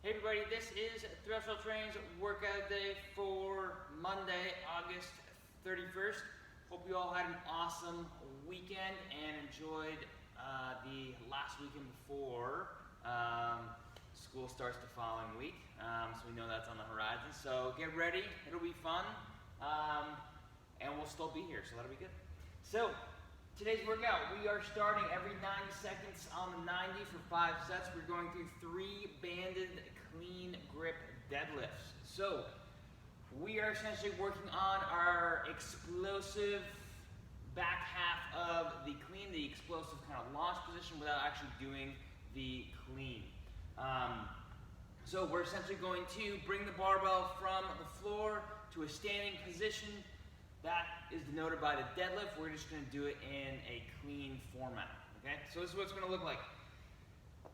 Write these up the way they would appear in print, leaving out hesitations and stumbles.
Hey everybody, this is Threshold Train's workout day for Monday, August 31st. Hope you all had an awesome weekend and enjoyed the last weekend before school starts the following week. So we know that's on the horizon. So get ready, it'll be fun. And we'll still be here, so that'll be good. So today's workout, we are starting every 90 seconds on the 90 for 5 sets. We're going through 3 banded clean grip deadlifts. So we are essentially working on our explosive back half of the clean, the explosive kind of launch position without actually doing the clean. So we're essentially going to bring the barbell from the floor to a standing position. That is denoted by the deadlift. We're just going to do it in a clean format. Okay, so this is what it's going to look like.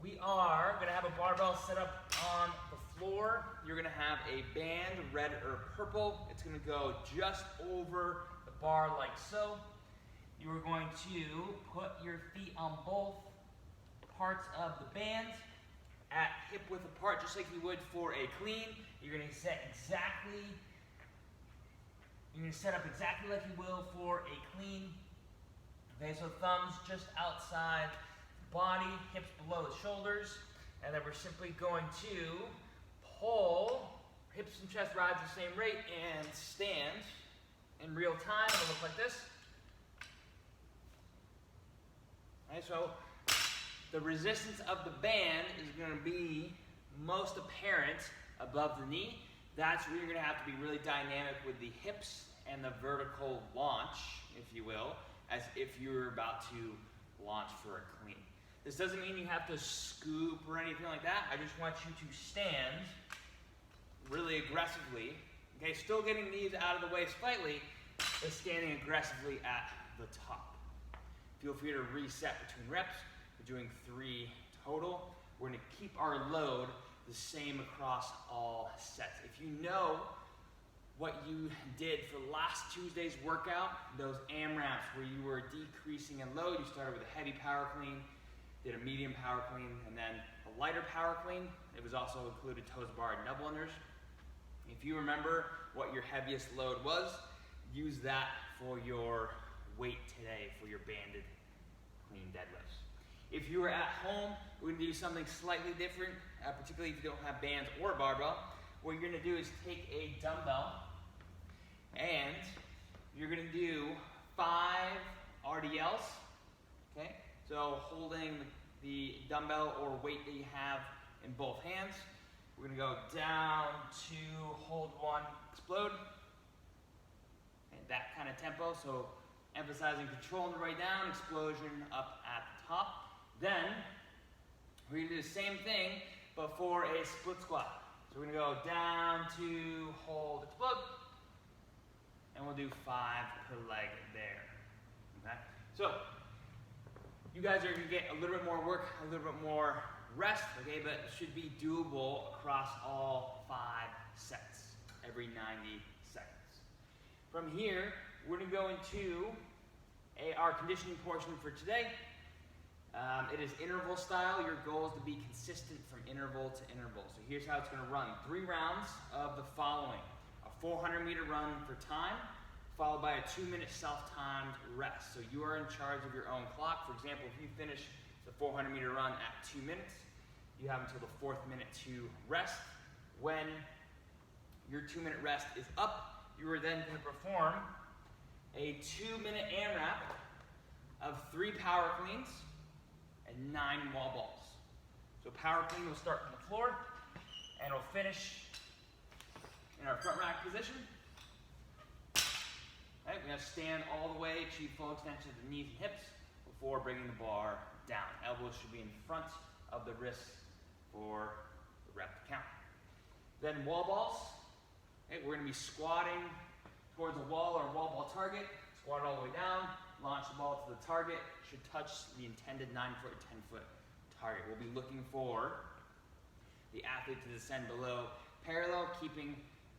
We are going to have a barbell set up on the floor. You're going to have a band, red or purple. It's going to go just over the bar like so. You are going to put your feet on both parts of the band at hip width apart, just like you would for a clean. You're going to set up exactly like you will for a clean. Okay, so thumbs just outside the body, hips below the shoulders, and then we're simply going to pull, hips and chest rise the same rate, and stand in real time. It'll look like this. Okay, so the resistance of the band is going to be most apparent above the knee. That's where you're going to have to be really dynamic with the hips and the vertical launch, if you will, as if you were about to launch for a clean. This doesn't mean you have to scoop or anything like that. I just want you to stand really aggressively. Okay, still getting knees out of the way slightly, but standing aggressively at the top. Feel free to reset between reps. We're doing 3 total. We're going to keep our load the same across all sets. If you know what you did for last Tuesday's workout, those AMRAPs where you were decreasing in load, you started with a heavy power clean, did a medium power clean, and then a lighter power clean. It was also included toes bar and double unders. If you remember what your heaviest load was, use that for your weight today for your banded clean deadlifts. If you are at home, we're going to do something slightly different, particularly if you don't have bands or barbell. What you're going to do is take a dumbbell and you're going to do 5 RDLs. Okay? So holding the dumbbell or weight that you have in both hands. We're going to go down, 2, hold 1, explode. And that kind of tempo. So emphasizing control on the way down, explosion up at the top. Then we're going to do the same thing, but for a split squat. So we're going to go down, 2, hold, explode. And we'll do 5 per leg there. Okay? So you guys are going to get a little bit more work, a little bit more rest, okay? But it should be doable across all 5 sets every 90 seconds. From here, we're going to go into our conditioning portion for today. It is interval style. Your goal is to be consistent from interval to interval. So here's how it's going to run. 3 rounds of the following. A 400-meter run for time, followed by a 2-minute self-timed rest. So you are in charge of your own clock. For example, if you finish the 400-meter run at 2 minutes, you have until the 4th minute to rest. When your 2-minute rest is up, you are then going to perform a 2-minute AMRAP of 3 power cleans and 9 wall balls. So power clean will start on the floor and will finish in our front rack position. Okay, we're going to stand all the way, achieve full extension of the knees and hips before bringing the bar down. Elbows should be in front of the wrists for the rep count. Then wall balls. Okay, we're going to be squatting towards a wall or a wall ball target. Squat all the way down, launch the ball to the target. Should touch the intended 9-foot or 10-foot target. We'll be looking for the athlete to descend below parallel, keeping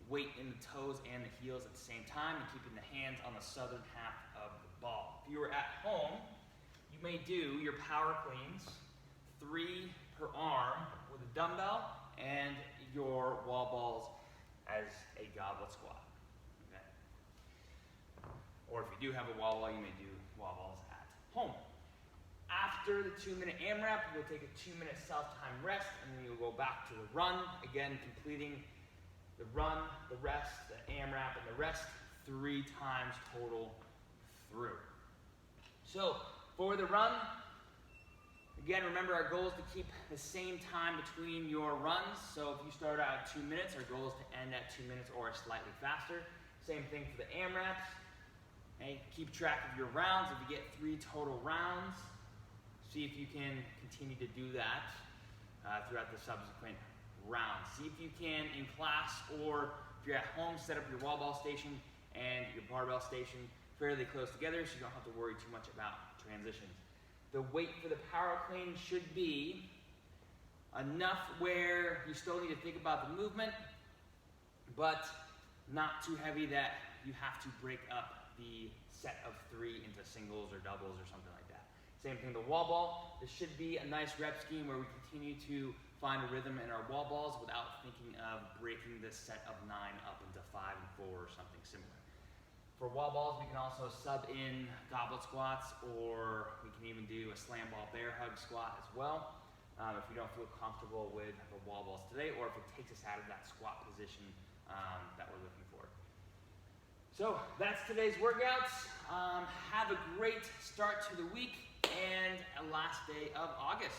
weight in the toes and the heels at the same time, and keeping the hands on the southern half of the ball. If you were at home, you may do your power cleans 3 per arm with a dumbbell and your wall balls as a goblet squat. Okay? Or if you do have a wall ball, you may do wall balls at home. After the 2-minute AMRAP, you'll take a 2-minute self-time rest, and then you'll go back to the run, again completing the run, the rest, the AMRAP, and the rest 3 times total through. So for the run, again, remember our goal is to keep the same time between your runs. So if you start out at 2 minutes, our goal is to end at 2 minutes or slightly faster. Same thing for the AMRAPs. Okay, keep track of your rounds. If you get 3 total rounds, see if you can continue to do that throughout the subsequent rounds. See if you can, in class or if you're at home, set up your wall ball station and your barbell station fairly close together so you don't have to worry too much about transitions. The weight for the power clean should be enough where you still need to think about the movement, but not too heavy that you have to break up the set of 3 into singles or doubles or something like that. Same thing, the wall ball. This should be a nice rep scheme where we continue to find a rhythm in our wall balls without thinking of breaking this set of 9 up into 5 and 4 or something similar. For wall balls, we can also sub in goblet squats, or we can even do a slam ball bear hug squat as well, if we don't feel comfortable with the wall balls today, or if it takes us out of that squat position that we're looking for. So that's today's workouts. Have a great start to the week and a last day of August.